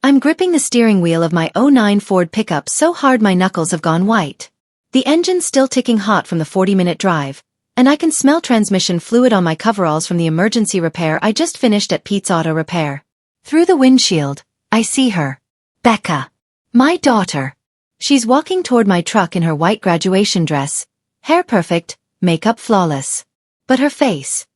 I'm gripping the steering wheel of my '09 Ford pickup so hard my knuckles have gone white. The engine's still ticking hot from the 40-minute drive, and I can smell transmission fluid on my coveralls from the emergency repair I just finished at Pete's Auto Repair. Through the windshield, I see her. Becca. My daughter. She's walking toward my truck in her white graduation dress, hair perfect, makeup flawless. But her face.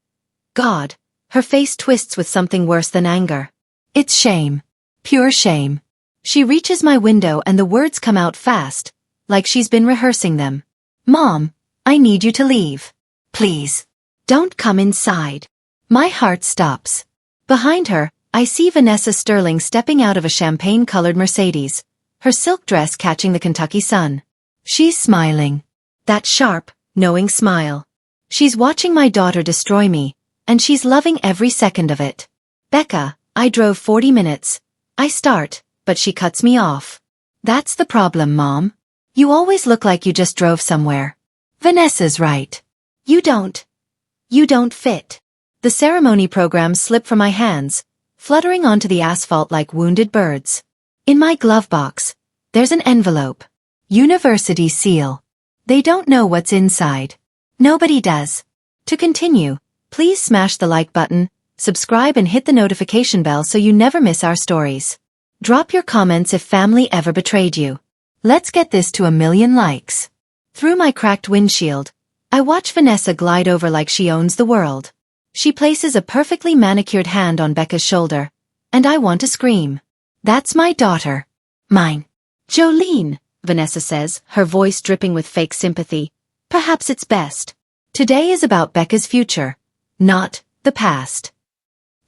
God, her face twists with something worse than anger. It's shame. Pure shame. She reaches my window and the words come out fast, like she's been rehearsing them. Mom, I need you to leave. Please. Don't come inside. My heart stops. Behind her, I see Vanessa Sterling stepping out of a champagne-colored Mercedes, her silk dress catching the Kentucky sun. She's smiling. That sharp, knowing smile. She's watching my daughter destroy me, and she's loving every second of it. Becca, I drove 40 minutes. I start, but she cuts me off. That's the problem, Mom. You always look like you just drove somewhere. Vanessa's right. You don't fit. The ceremony programs slip from my hands, fluttering onto the asphalt like wounded birds. In my glove box, there's an envelope. University seal. They don't know what's inside. Nobody does. To continue, please smash the like button, subscribe and hit the notification bell so you never miss our stories. Drop your comments if family ever betrayed you. Let's get this to 1 million likes. Through my cracked windshield, I watch Vanessa glide over like she owns the world. She places a perfectly manicured hand on Becca's shoulder, and I want to scream. That's my daughter. Mine. Jolene, Vanessa says, her voice dripping with fake sympathy. Perhaps it's best. Today is about Becca's future, not the past.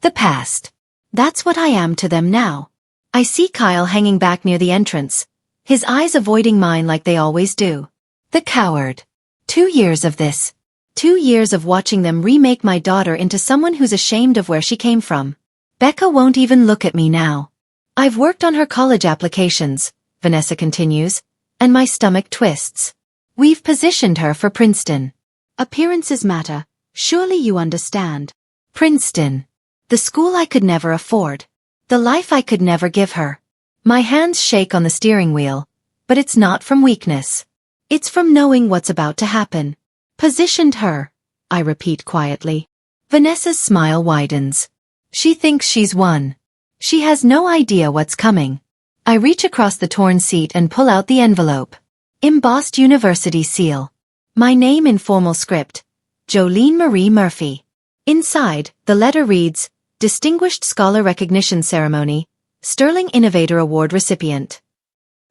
The past. That's what I am to them now. I see Kyle hanging back near the entrance, his eyes avoiding mine like they always do. The coward. 2 years of this. 2 years of watching them remake my daughter into someone who's ashamed of where she came from. Becca won't even look at me now. I've worked on her college applications, Vanessa continues, and my stomach twists. We've positioned her for Princeton. Appearances matter, surely you understand. Princeton. The school I could never afford. The life I could never give her. My hands shake on the steering wheel, but it's not from weakness. It's from knowing what's about to happen. Positioned her, I repeat quietly. Vanessa's smile widens. She thinks she's won. She has no idea what's coming. I reach across the torn seat and pull out the envelope. Embossed university seal. My name in formal script. Jolene Marie Murphy. Inside, the letter reads, Distinguished Scholar Recognition Ceremony, Sterling Innovator Award recipient.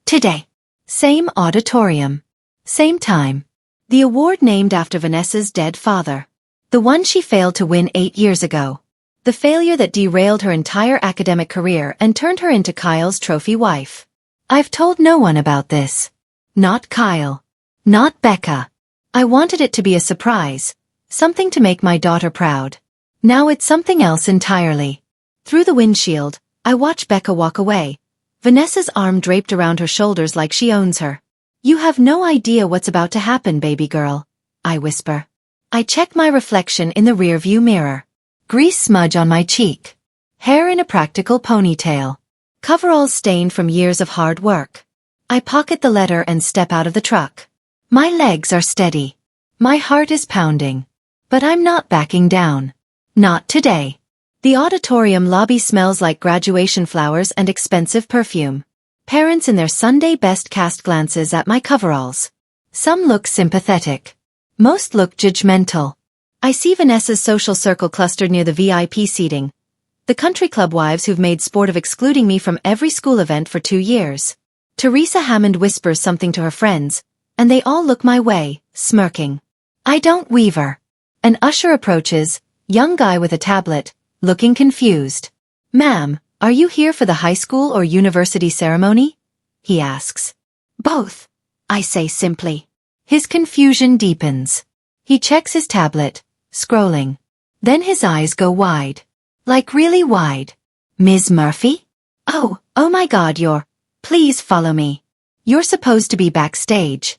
Today. Same auditorium. Same time. The award named after Vanessa's dead father. The one she failed to win 8 years ago. The failure that derailed her entire academic career and turned her into Kyle's trophy wife. I've told no one about this. Not Kyle. Not Becca. I wanted it to be a surprise. Something to make my daughter proud. Now it's something else entirely. Through the windshield, I watch Becca walk away, Vanessa's arm draped around her shoulders like she owns her. You have no idea what's about to happen, baby girl, I whisper. I check my reflection in the rearview mirror. Grease smudge on my cheek. Hair in a practical ponytail. Coveralls stained from years of hard work. I pocket the letter and step out of the truck. My legs are steady. My heart is pounding. But I'm not backing down. Not today. The auditorium lobby smells like graduation flowers and expensive perfume. Parents in their Sunday best cast glances at my coveralls. Some look sympathetic. Most look judgmental. I see Vanessa's social circle clustered near the VIP seating. The country club wives who've made sport of excluding me from every school event for 2 years. Teresa Hammond whispers something to her friends, and they all look my way, smirking. I don't weaver. An usher approaches, young guy with a tablet, looking confused. Ma'am, are you here for the high school or university ceremony? He asks. Both, I say simply. His confusion deepens. He checks his tablet, scrolling. Then his eyes go wide. Like really wide. Ms. Murphy? Oh my God, please follow me. You're supposed to be backstage.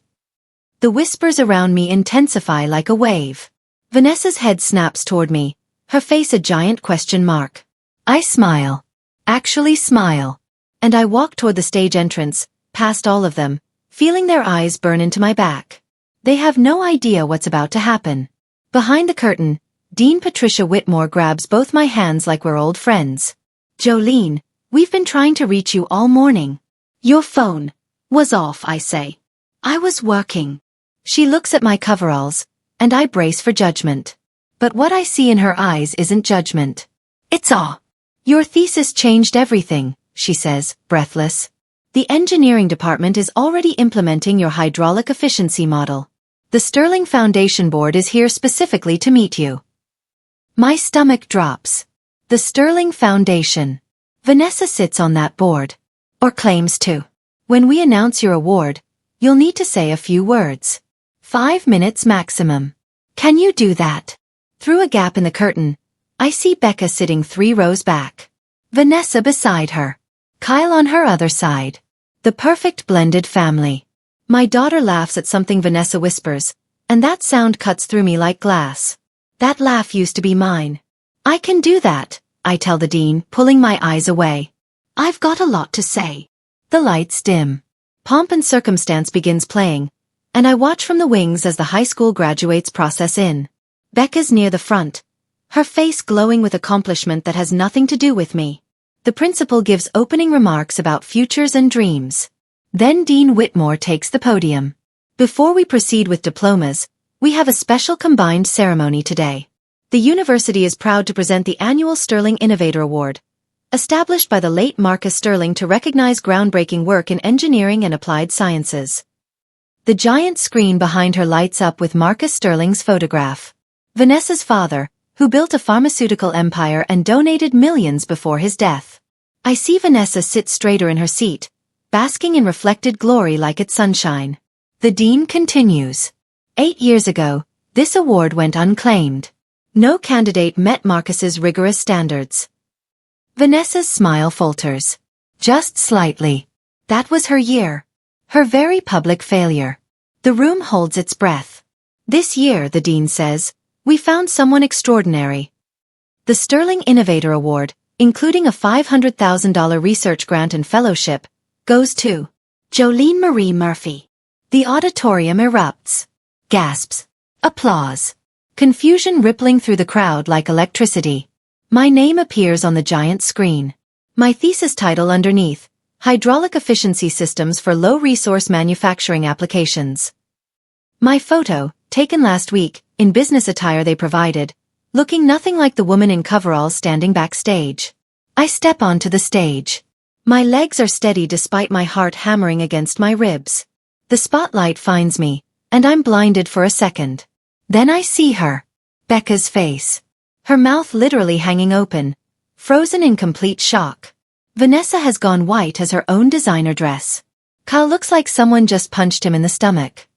The whispers around me intensify like a wave. Vanessa's head snaps toward me, her face a giant question mark. I smile. Actually smile. and I walk toward the stage entrance, past all of them, feeling their eyes burn into my back. They have no idea what's about to happen. Behind the curtain, Dean Patricia Whitmore grabs both my hands like we're old friends. "Jolene, we've been trying to reach you all morning." "Your phone was off," I say. "I was working." She looks at my coveralls, and I brace for judgment. But what I see in her eyes isn't judgment. It's awe. "Your thesis changed everything," she says, breathless. "The engineering department is already implementing your hydraulic efficiency model. The Sterling Foundation Board is here specifically to meet you." My stomach drops. The Sterling Foundation. Vanessa sits on that board. Or claims to. "When we announce your award, you'll need to say a few words. 5 minutes maximum. Can you do that?" Through a gap in the curtain, I see Becca sitting 3 rows back. Vanessa beside her. Kyle on her other side. The perfect blended family. My daughter laughs at something Vanessa whispers, and that sound cuts through me like glass. "That laugh used to be mine." "I can do that," I tell the dean, pulling my eyes away. "I've got a lot to say." The lights dim. Pomp and Circumstance begins playing, and I watch from the wings as the high school graduates process in. Becca's near the front, her face glowing with accomplishment that has nothing to do with me. The principal gives opening remarks about futures and dreams. Then Dean Whitmore takes the podium. Before we proceed with diplomas, we have a special combined ceremony today. The university is proud to present the annual Sterling Innovator Award, established by the late Marcus Sterling to recognize groundbreaking work in engineering and applied sciences. The giant screen behind her lights up with Marcus Sterling's photograph. Vanessa's father, who built a pharmaceutical empire and donated millions before his death. I see Vanessa sit straighter in her seat, basking in reflected glory like it's sunshine. The dean continues. 8 years ago, this award went unclaimed. No candidate met Marcus's rigorous standards. Vanessa's smile falters. Just slightly. That was her year. Her very public failure. The room holds its breath. "This year," the dean says, "we found someone extraordinary." The Sterling Innovator Award, including a $500,000 research grant and fellowship, goes to Jolene Marie Murphy. The auditorium erupts. Gasps. Applause. Confusion rippling through the crowd like electricity. My name appears on the giant screen. My thesis title underneath, Hydraulic Efficiency Systems for Low-Resource Manufacturing Applications. My photo, taken last week, in business attire they provided, looking nothing like the woman in coveralls standing backstage. I step onto the stage. My legs are steady despite my heart hammering against my ribs. The spotlight finds me, and I'm blinded for a second. Then I see her. Becca's face. Her mouth literally hanging open, frozen in complete shock. Vanessa has gone white as her own designer dress. Kyle looks like someone just punched him in the stomach.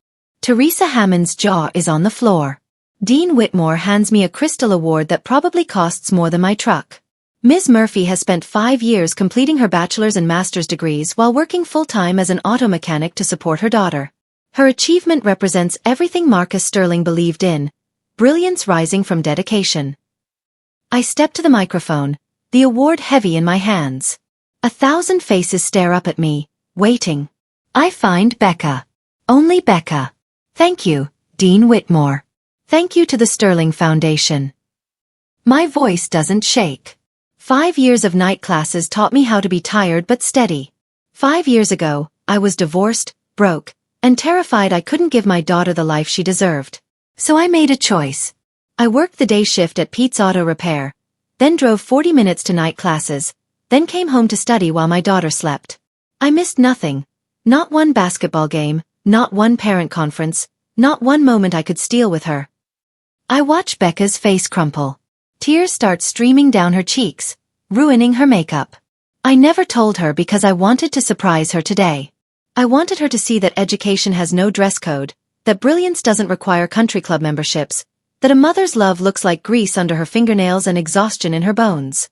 Teresa Hammond's jaw is on the floor. Dean Whitmore hands me a crystal award that probably costs more than my truck. Ms. Murphy has spent 5 years completing her bachelor's and master's degrees while working full-time as an auto mechanic to support her daughter. Her achievement represents everything Marcus Sterling believed in, brilliance rising from dedication. I step to the microphone, the award heavy in my hands. 1,000 faces stare up at me, waiting. I find Becca. Only Becca. "Thank you, Dean Whitmore. Thank you to the Sterling Foundation." My voice doesn't shake. 5 years of night classes taught me how to be tired but steady. 5 years ago, I was divorced, broke, and terrified I couldn't give my daughter the life she deserved. So I made a choice. I worked the day shift at Pete's Auto Repair, then drove 40 minutes to night classes, then came home to study while my daughter slept. I missed nothing. Not one basketball game, not one parent conference, not one moment I could steal with her. I watch Becca's face crumple. Tears start streaming down her cheeks, ruining her makeup. I never told her because I wanted to surprise her today. I wanted her to see that education has no dress code, that brilliance doesn't require country club memberships, that a mother's love looks like grease under her fingernails and exhaustion in her bones.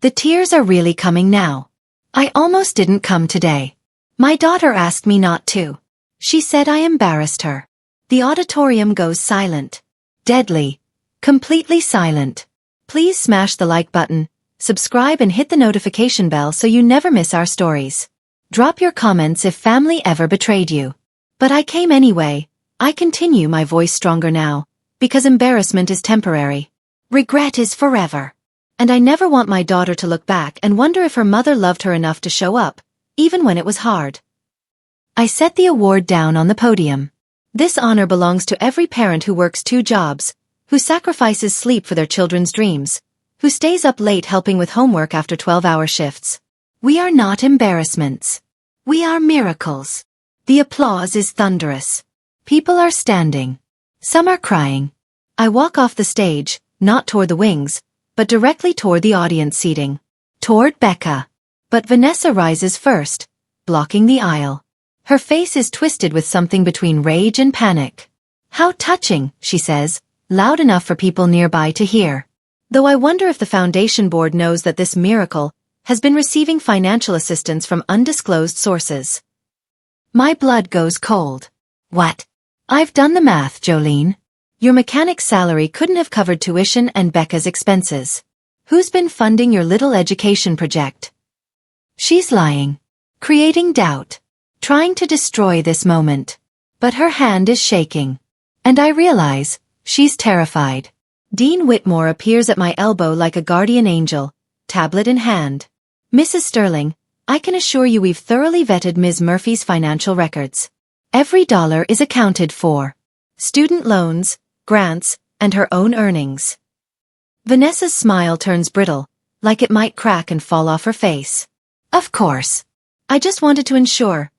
The tears are really coming now. I almost didn't come today. My daughter asked me not to. She said I embarrassed her. The auditorium goes silent. Deadly. Completely silent. Please smash the like button, subscribe and hit the notification bell so you never miss our stories. Drop your comments if family ever betrayed you. But I came anyway. I continue, my voice stronger now, because embarrassment is temporary. Regret is forever. And I never want my daughter to look back and wonder if her mother loved her enough to show up, even when it was hard. I set the award down on the podium. This honor belongs to every parent who works 2 jobs, who sacrifices sleep for their children's dreams, who stays up late helping with homework after 12-hour shifts. We are not embarrassments. We are miracles. The applause is thunderous. People are standing. Some are crying. I walk off the stage, not toward the wings, but directly toward the audience seating. Toward Becca. But Vanessa rises first, blocking the aisle. Her face is twisted with something between rage and panic. How touching, she says, loud enough for people nearby to hear. Though I wonder if the foundation board knows that this miracle has been receiving financial assistance from undisclosed sources. My blood goes cold. What? I've done the math, Jolene. Your mechanic's salary couldn't have covered tuition and Becca's expenses. Who's been funding your little education project? She's lying. Creating doubt. Trying to destroy this moment. But her hand is shaking. And I realize, she's terrified. Dean Whitmore appears at my elbow like a guardian angel, tablet in hand. Mrs. Sterling, I can assure you we've thoroughly vetted Ms. Murphy's financial records. Every dollar is accounted for. Student loans, grants, and her own earnings. Vanessa's smile turns brittle, like it might crack and fall off her face. Of course. I just wanted to ensure.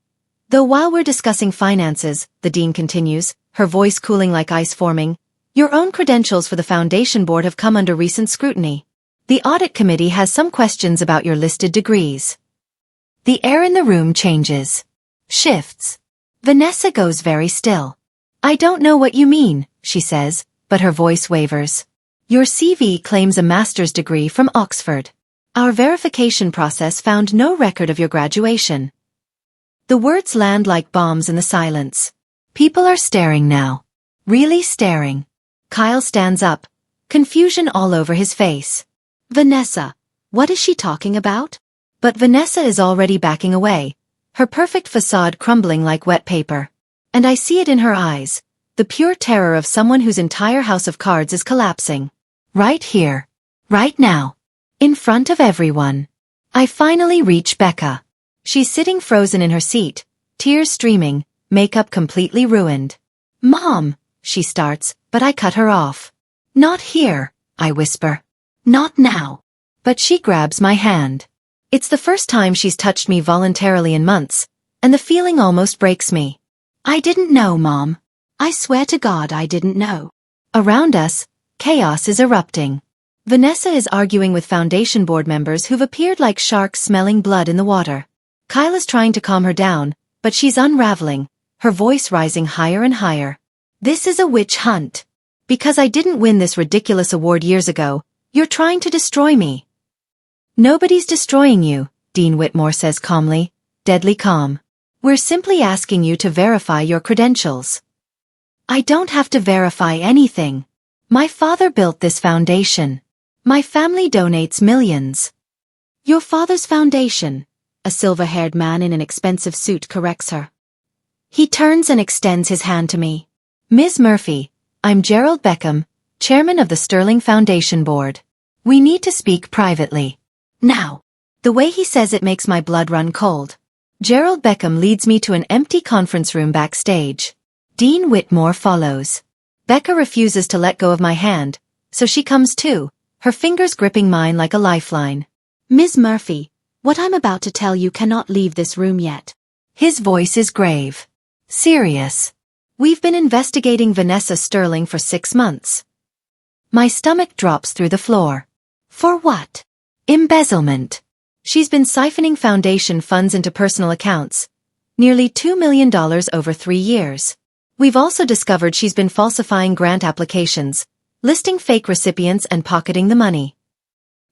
Though while we're discussing finances, the dean continues, her voice cooling like ice forming, your own credentials for the foundation board have come under recent scrutiny. The audit committee has some questions about your listed degrees. The air in the room changes. Shifts. Vanessa goes very still. I don't know what you mean, she says, but her voice wavers. Your CV claims a master's degree from Oxford. Our verification process found no record of your graduation. The words land like bombs in the silence. People are staring now. Really staring. Kyle stands up, confusion all over his face. Vanessa, what is she talking about? But Vanessa is already backing away, her perfect facade crumbling like wet paper. And I see it in her eyes, the pure terror of someone whose entire house of cards is collapsing. Right here. Right now. In front of everyone. I finally reach Becca. She's sitting frozen in her seat, tears streaming, makeup completely ruined. Mom, she starts, but I cut her off. Not here, I whisper. Not now. But she grabs my hand. It's the first time she's touched me voluntarily in months, and the feeling almost breaks me. I didn't know, Mom. I swear to God I didn't know. Around us, chaos is erupting. Vanessa is arguing with foundation board members who've appeared like sharks smelling blood in the water. Kyle is trying to calm her down, but she's unraveling, her voice rising higher and higher. This is a witch hunt. Because I didn't win this ridiculous award years ago, you're trying to destroy me. Nobody's destroying you, Dean Whitmore says calmly, deadly calm. We're simply asking you to verify your credentials. I don't have to verify anything. My father built this foundation. My family donates millions. Your father's foundation, a silver-haired man in an expensive suit corrects her. He turns and extends his hand to me. Ms. Murphy, I'm Gerald Beckham, chairman of the Sterling Foundation Board. We need to speak privately. Now. The way he says it makes my blood run cold. Gerald Beckham leads me to an empty conference room backstage. Dean Whitmore follows. Becca refuses to let go of my hand, so she comes too, her fingers gripping mine like a lifeline. Ms. Murphy, what I'm about to tell you cannot leave this room yet. His voice is grave. Serious. We've been investigating Vanessa Sterling for 6 months. My stomach drops through the floor. For what? Embezzlement. She's been siphoning foundation funds into personal accounts. Nearly $2 million over 3 years. We've also discovered she's been falsifying grant applications, listing fake recipients and pocketing the money.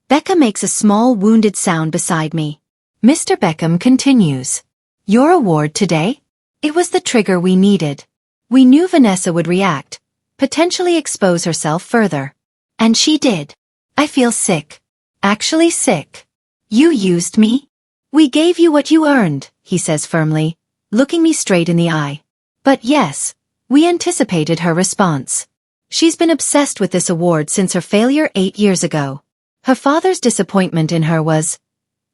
Becca makes a small wounded sound beside me. Mr. Beckham continues. Your award today? It was the trigger we needed. We knew Vanessa would react, potentially expose herself further. And she did. I feel sick. Actually sick. You used me? We gave you what you earned, he says firmly, looking me straight in the eye. But yes, we anticipated her response. She's been obsessed with this award since her failure 8 years ago. Her father's disappointment in her was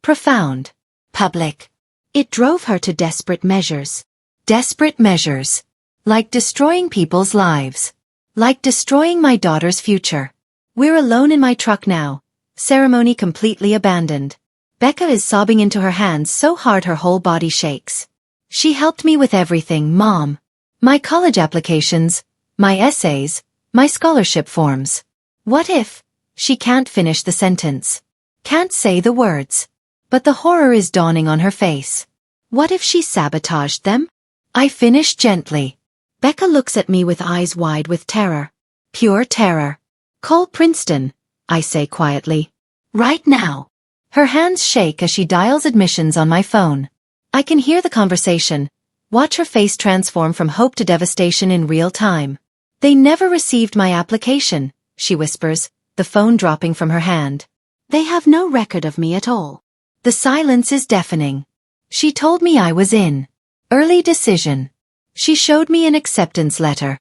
profound, public. It drove her to desperate measures. Desperate measures. Like destroying people's lives. Like destroying my daughter's future. We're alone in my truck now. Ceremony completely abandoned. Becca is sobbing into her hands so hard her whole body shakes. She helped me with everything, Mom. My college applications, my essays, my scholarship forms. What if? She can't finish the sentence. Can't say the words. But the horror is dawning on her face. What if she sabotaged them? I finish gently. Becca looks at me with eyes wide with terror. Pure terror. Call Princeton, I say quietly. Right now. Her hands shake as she dials admissions on my phone. I can hear the conversation. Watch her face transform from hope to devastation in real time. They never received my application, she whispers, the phone dropping from her hand. They have no record of me at all. The silence is deafening. She told me I was in. Early decision. She showed me an acceptance letter.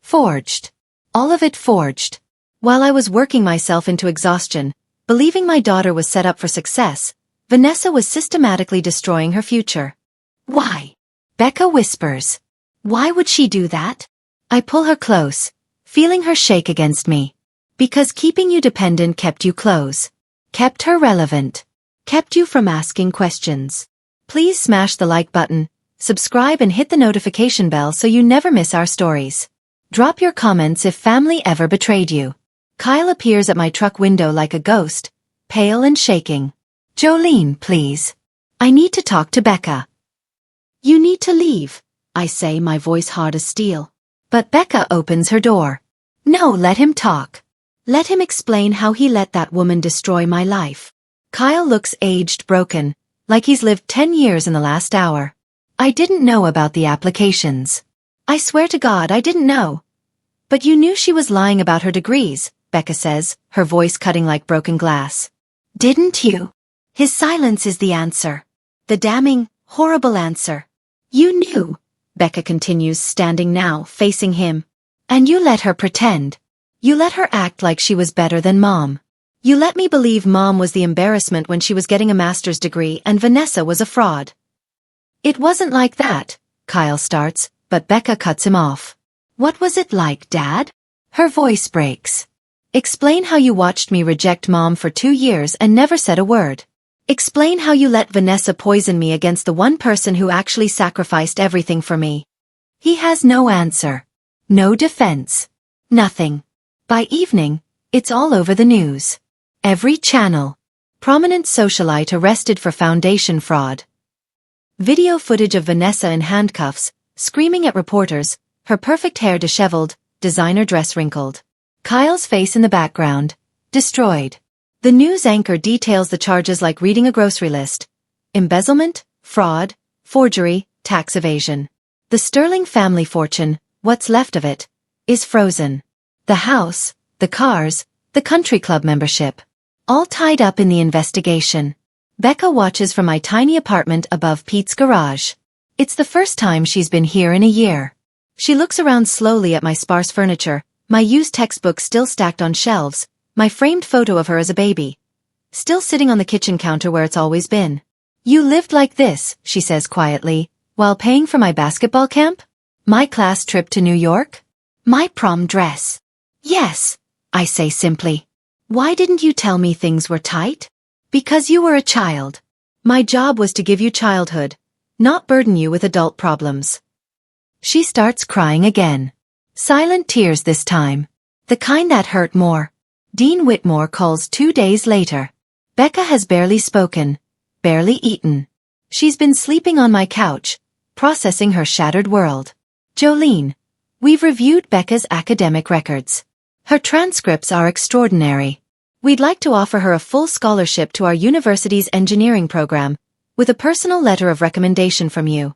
Forged. All of it forged. While I was working myself into exhaustion, believing my daughter was set up for success, Vanessa was systematically destroying her future. Why? Becca whispers. Why would she do that? I pull her close, feeling her shake against me. Because keeping you dependent kept you close. Kept her relevant. Kept you from asking questions. Please smash the like button, subscribe and hit the notification bell so you never miss our stories. Drop your comments if family ever betrayed you. Kyle appears at my truck window like a ghost, pale and shaking. Jolene, please. I need to talk to Becca. You need to leave, I say, my voice hard as steel. But Becca opens her door. No, let him talk. Let him explain how he let that woman destroy my life. Kyle looks aged, broken, like he's lived 10 years in the last hour. I didn't know about the applications. I swear to God I didn't know. But you knew she was lying about her degrees, Becca says, her voice cutting like broken glass. Didn't you? His silence is the answer. The damning, horrible answer. You knew, Becca continues, standing now, facing him. And you let her pretend. You let her act like she was better than Mom. You let me believe Mom was the embarrassment when she was getting a master's degree and Vanessa was a fraud. It wasn't like that, Kyle starts, but Becca cuts him off. What was it like, Dad? Her voice breaks. Explain how you watched me reject Mom for 2 years and never said a word. Explain how you let Vanessa poison me against the one person who actually sacrificed everything for me. He has no answer. No defense. Nothing. By evening, it's all over the news. Every channel. Prominent socialite arrested for foundation fraud. Video footage of Vanessa in handcuffs, screaming at reporters, her perfect hair disheveled, designer dress wrinkled. Kyle's face in the background. Destroyed. The news anchor details the charges like reading a grocery list. Embezzlement, fraud, forgery, tax evasion. The Sterling family fortune, what's left of it, is frozen. The house, the cars, the country club membership. All tied up in the investigation. Becca watches from my tiny apartment above Pete's garage. It's the first time she's been here in a year. She looks around slowly at my sparse furniture, my used textbooks still stacked on shelves, my framed photo of her as a baby. Still sitting on the kitchen counter where it's always been. You lived like this, she says quietly, while paying for my basketball camp? My class trip to New York? My prom dress? Yes, I say simply. Why didn't you tell me things were tight? Because you were a child. My job was to give you childhood, not burden you with adult problems. She starts crying again. Silent tears this time. The kind that hurt more. Dean Whitmore calls 2 days later. Becca has barely spoken, barely eaten. She's been sleeping on my couch, processing her shattered world. Jolene, we've reviewed Becca's academic records. Her transcripts are extraordinary. We'd like to offer her a full scholarship to our university's engineering program, with a personal letter of recommendation from you.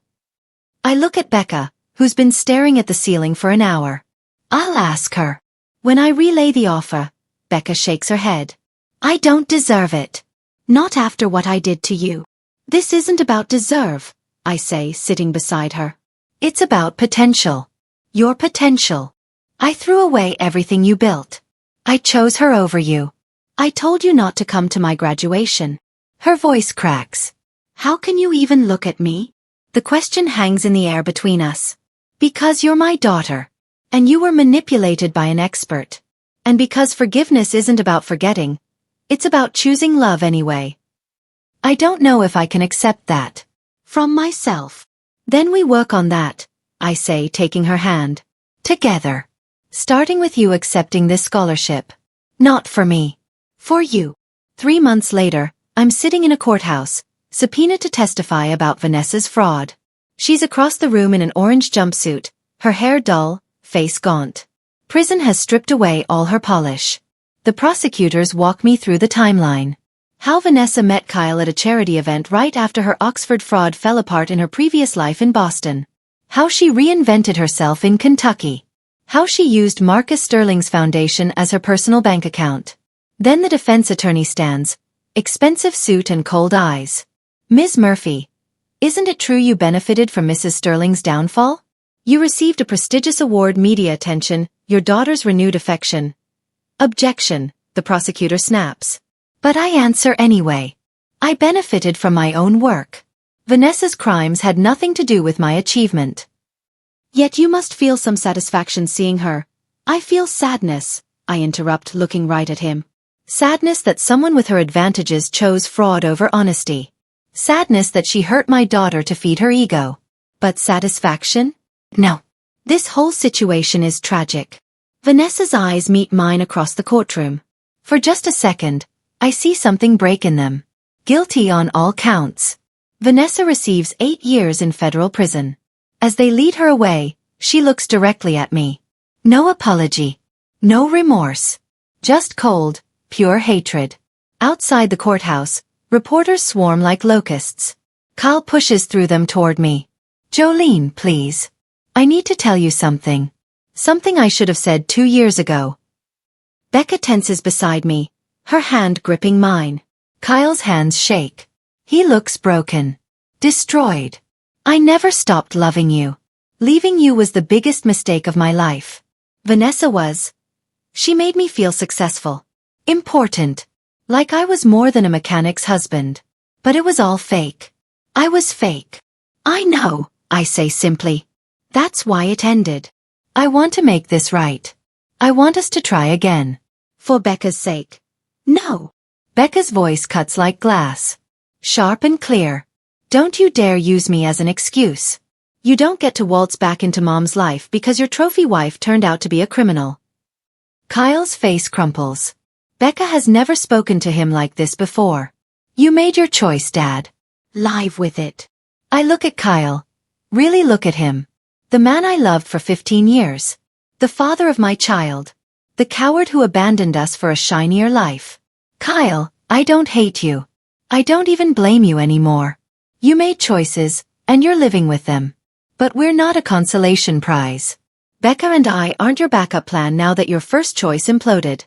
I look at Becca, who's been staring at the ceiling for an hour. I'll ask her. When I relay the offer, Becca shakes her head. I don't deserve it. Not after what I did to you. This isn't about deserve, I say, sitting beside her. It's about potential. Your potential. I threw away everything you built. I chose her over you. I told you not to come to my graduation. Her voice cracks. How can you even look at me? The question hangs in the air between us. Because you're my daughter. And you were manipulated by an expert. And because forgiveness isn't about forgetting. It's about choosing love anyway. I don't know if I can accept that. From myself. Then we work on that, I say, taking her hand. Together. Starting with you accepting this scholarship. Not for me. For you. 3 months later, I'm sitting in a courthouse, subpoenaed to testify about Vanessa's fraud. She's across the room in an orange jumpsuit, her hair dull, face gaunt. Prison has stripped away all her polish. The prosecutors walk me through the timeline. How Vanessa met Kyle at a charity event right after her Oxford fraud fell apart in her previous life in Boston. How she reinvented herself in Kentucky. How she used Marcus Sterling's foundation as her personal bank account. Then the defense attorney stands, expensive suit and cold eyes. Ms. Murphy, isn't it true you benefited from Mrs. Sterling's downfall? You received a prestigious award, media attention, your daughter's renewed affection. Objection, the prosecutor snaps. But I answer anyway. I benefited from my own work. Vanessa's crimes had nothing to do with my achievement. Yet you must feel some satisfaction seeing her. I feel sadness, I interrupt, looking right at him. Sadness that someone with her advantages chose fraud over honesty. Sadness that she hurt my daughter to feed her ego. But satisfaction? No. This whole situation is tragic. Vanessa's eyes meet mine across the courtroom. For just a second, I see something break in them. Guilty on all counts. Vanessa receives 8 years in federal prison. As they lead her away, she looks directly at me. No apology. No remorse. Just cold, pure hatred. Outside the courthouse, reporters swarm like locusts. Kyle pushes through them toward me. Jolene, please. I need to tell you something. Something I should have said 2 years ago. Becca tenses beside me, her hand gripping mine. Kyle's hands shake. He looks broken. Destroyed. I never stopped loving you. Leaving you was the biggest mistake of my life. Vanessa was. She made me feel successful. Important. Like I was more than a mechanic's husband. But it was all fake. I was fake. I know, I say simply. That's why it ended. I want to make this right. I want us to try again. For Becca's sake. No. Becca's voice cuts like glass. Sharp and clear. Don't you dare use me as an excuse. You don't get to waltz back into Mom's life because your trophy wife turned out to be a criminal. Kyle's face crumples. Becca has never spoken to him like this before. You made your choice, Dad. Live with it. I look at Kyle. Really look at him. The man I loved for 15 years. The father of my child. The coward who abandoned us for a shinier life. Kyle, I don't hate you. I don't even blame you anymore. You made choices, and you're living with them. But we're not a consolation prize. Becca and I aren't your backup plan now that your first choice imploded.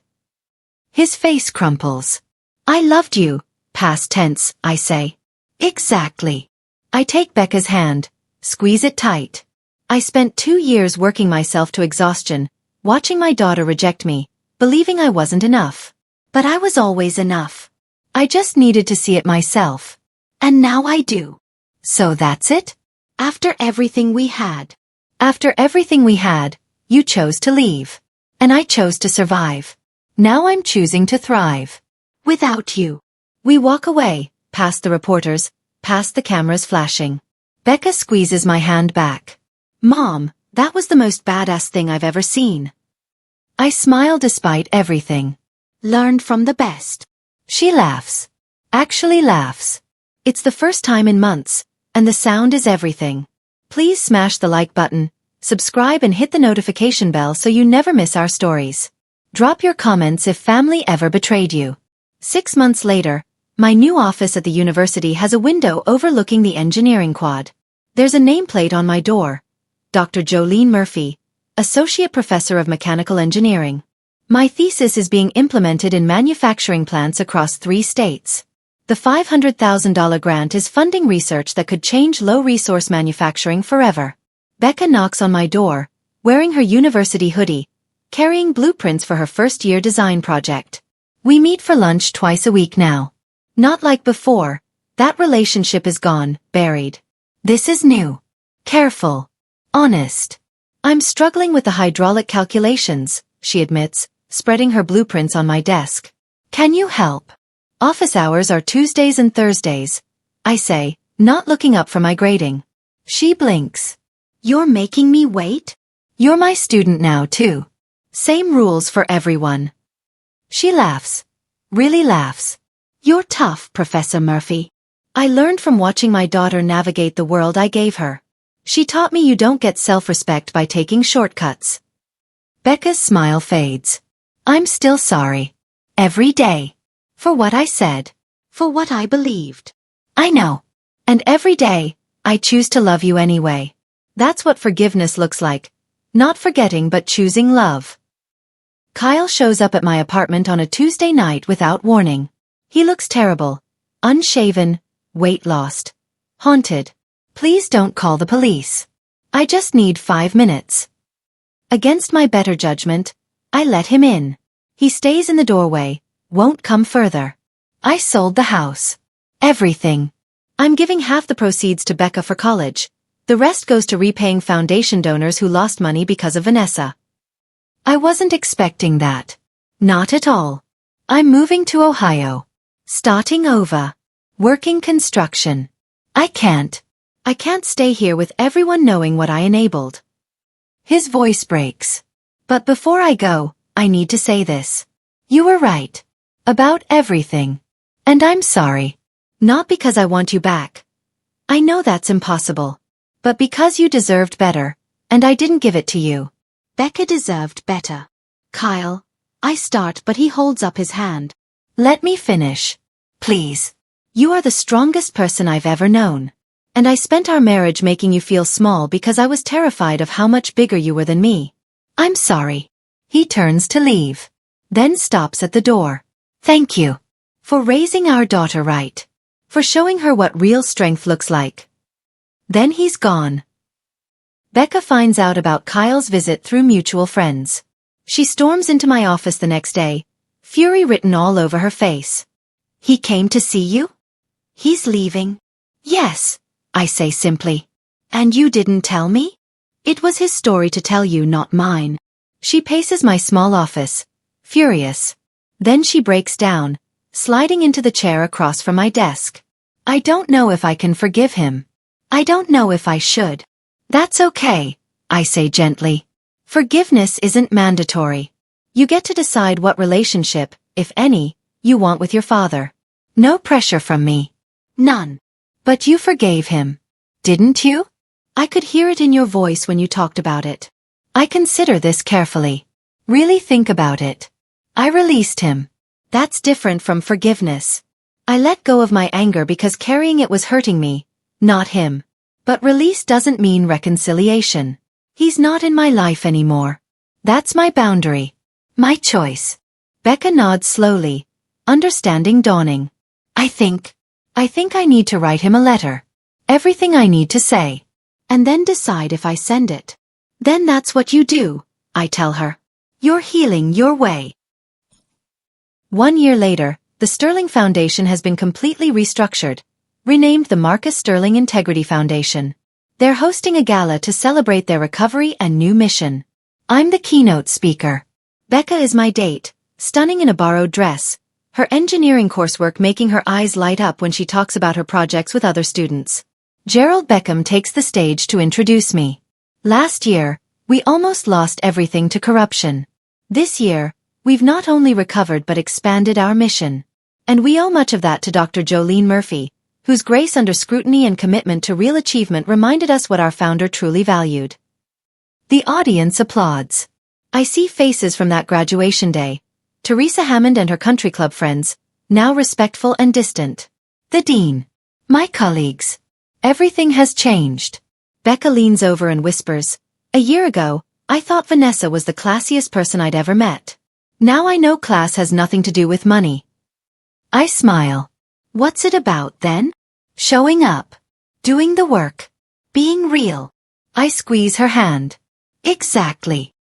His face crumples. I loved you, past tense, I say. Exactly. I take Becca's hand, squeeze it tight. I spent 2 years working myself to exhaustion, watching my daughter reject me, believing I wasn't enough. But I was always enough. I just needed to see it myself. And now I do. So that's it? After everything we had. After everything we had, you chose to leave. And I chose to survive. Now I'm choosing to thrive. Without you. We walk away, past the reporters, past the cameras flashing. Becca squeezes my hand back. Mom, that was the most badass thing I've ever seen. I smile despite everything. Learned from the best. She laughs. Actually laughs. It's the first time in months, and the sound is everything. Please smash the like button, subscribe and hit the notification bell so you never miss our stories. Drop your comments if family ever betrayed you. 6 months later, my new office at the university has a window overlooking the engineering quad. There's a nameplate on my door. Dr. Jolene Murphy, Associate Professor of Mechanical Engineering. My thesis is being implemented in manufacturing plants across 3 states. The $500,000 grant is funding research that could change low-resource manufacturing forever. Becca knocks on my door, wearing her university hoodie, carrying blueprints for her first-year design project. We meet for lunch twice a week now. Not like before. That relationship is gone, buried. This is new. Careful. Honest. I'm struggling with the hydraulic calculations, she admits, spreading her blueprints on my desk. Can you help? Office hours are Tuesdays and Thursdays, I say, not looking up from my grading. She blinks. You're making me wait? You're my student now, too. Same rules for everyone. She laughs. Really laughs. You're tough, Professor Murphy. I learned from watching my daughter navigate the world I gave her. She taught me you don't get self-respect by taking shortcuts. Becca's smile fades. I'm still sorry. Every day. For what I said. For what I believed. I know. And every day, I choose to love you anyway. That's what forgiveness looks like. Not forgetting but choosing love. Kyle shows up at my apartment on a Tuesday night without warning. He looks terrible. Unshaven, weight lost. Haunted. Please don't call the police. I just need 5 minutes. Against my better judgment, I let him in. He stays in the doorway, won't come further. I sold the house. Everything. I'm giving half the proceeds to Becca for college. The rest goes to repaying foundation donors who lost money because of Vanessa. I wasn't expecting that. Not at all. I'm moving to Ohio. Starting over. Working construction. I can't stay here with everyone knowing what I enabled. His voice breaks. But before I go, I need to say this. You were right. About everything. And I'm sorry. Not because I want you back. I know that's impossible. But because you deserved better, and I didn't give it to you. Becca deserved better. Kyle. I start but he holds up his hand. Let me finish. Please. You are the strongest person I've ever known. And I spent our marriage making you feel small because I was terrified of how much bigger you were than me. I'm sorry. He turns to leave. Then stops at the door. Thank you. For raising our daughter right. For showing her what real strength looks like. Then he's gone. Becca finds out about Kyle's visit through mutual friends. She storms into my office the next day, fury written all over her face. He came to see you? He's leaving? Yes. I say simply. And you didn't tell me? It was his story to tell you, not mine. She paces my small office, furious. Then she breaks down, sliding into the chair across from my desk. I don't know if I can forgive him. I don't know if I should. That's okay, I say gently. Forgiveness isn't mandatory. You get to decide what relationship, if any, you want with your father. No pressure from me. None. But you forgave him. Didn't you? I could hear it in your voice when you talked about it. I consider this carefully. Really think about it. I released him. That's different from forgiveness. I let go of my anger because carrying it was hurting me, not him. But release doesn't mean reconciliation. He's not in my life anymore. That's my boundary. My choice. Becca nods slowly, understanding dawning. I think I need to write him a letter. Everything I need to say. And then decide if I send it. Then that's what you do, I tell her. You're healing your way. 1 year later, the Sterling Foundation has been completely restructured, renamed the Marcus Sterling Integrity Foundation. They're hosting a gala to celebrate their recovery and new mission. I'm the keynote speaker. Becca is my date, stunning in a borrowed dress, her engineering coursework making her eyes light up when she talks about her projects with other students. Gerald Beckham takes the stage to introduce me. Last year, we almost lost everything to corruption. This year, we've not only recovered but expanded our mission. And we owe much of that to Dr. Jolene Murphy, whose grace under scrutiny and commitment to real achievement reminded us what our founder truly valued. The audience applauds. I see faces from that graduation day. Teresa Hammond and her country club friends, now respectful and distant. The dean. My colleagues. Everything has changed. Becca leans over and whispers, "A year ago, I thought Vanessa was the classiest person I'd ever met. Now I know class has nothing to do with money. I smile. What's it about then? Showing up. Doing the work. Being real. I squeeze her hand. Exactly.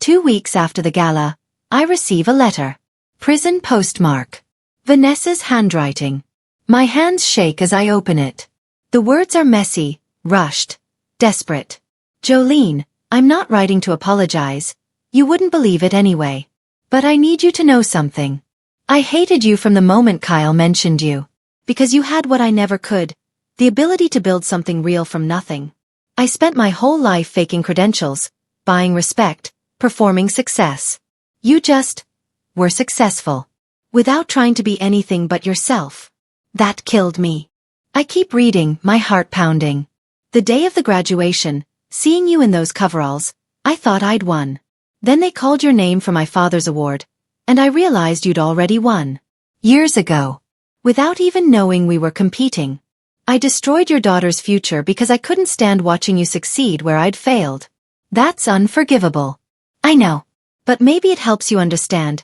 2 weeks after the gala, I receive a letter. Prison postmark. Vanessa's handwriting. My hands shake as I open it. The words are messy, rushed, desperate. Jolene, I'm not writing to apologize. You wouldn't believe it anyway. But I need you to know something. I hated you from the moment Kyle mentioned you. Because you had what I never could. The ability to build something real from nothing. I spent my whole life faking credentials, buying respect, performing success. You just were successful. Without trying to be anything but yourself. That killed me. I keep reading, my heart pounding. The day of the graduation, seeing you in those coveralls, I thought I'd won. Then they called your name for my father's award, and I realized you'd already won. Years ago. Without even knowing we were competing. I destroyed your daughter's future because I couldn't stand watching you succeed where I'd failed. That's unforgivable. I know. But maybe it helps you understand.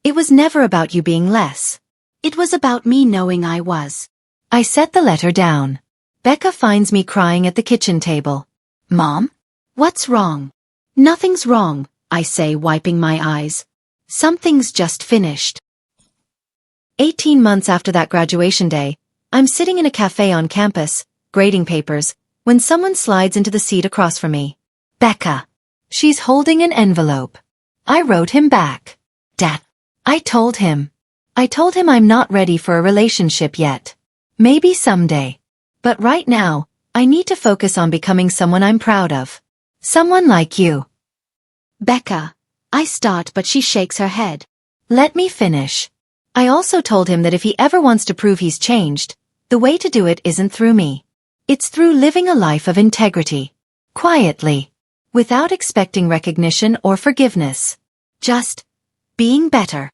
It was never about you being less. It was about me knowing I was. I set the letter down. Becca finds me crying at the kitchen table. Mom? What's wrong? Nothing's wrong, I say, wiping my eyes. Something's just finished. 18 months after that graduation day, I'm sitting in a cafe on campus, grading papers, when someone slides into the seat across from me. Becca. She's holding an envelope. I wrote him back. Dad. I told him I'm not ready for a relationship yet. Maybe someday. But right now, I need to focus on becoming someone I'm proud of. Someone like you. Becca. I start, but she shakes her head. Let me finish. I also told him that if he ever wants to prove he's changed, the way to do it isn't through me. It's through living a life of integrity. Quietly. Without expecting recognition or forgiveness. Just being better.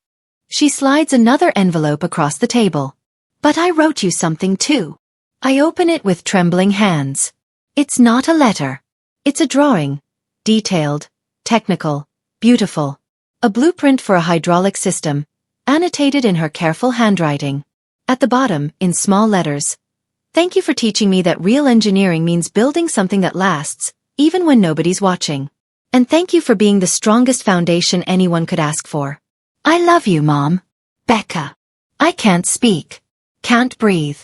She slides another envelope across the table. But I wrote you something too. I open it with trembling hands. It's not a letter. It's a drawing. Detailed, technical, beautiful. A blueprint for a hydraulic system, annotated in her careful handwriting. At the bottom, in small letters. Thank you for teaching me that real engineering means building something that lasts, even when nobody's watching. And thank you for being the strongest foundation anyone could ask for. I love you, Mom. Becca. I can't speak. Can't breathe.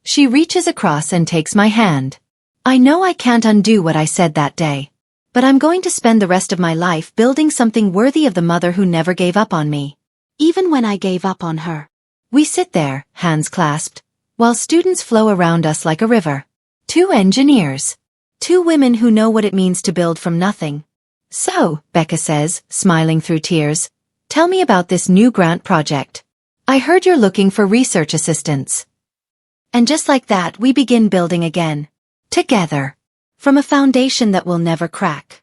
She reaches across and takes my hand. I know I can't undo what I said that day. But I'm going to spend the rest of my life building something worthy of the mother who never gave up on me. Even when I gave up on her. We sit there, hands clasped, while students flow around us like a river. 2 engineers. 2 women who know what it means to build from nothing. So, Becca says, smiling through tears, tell me about this new grant project. I heard you're looking for research assistants. And just like that, we begin building again. Together. From a foundation that will never crack.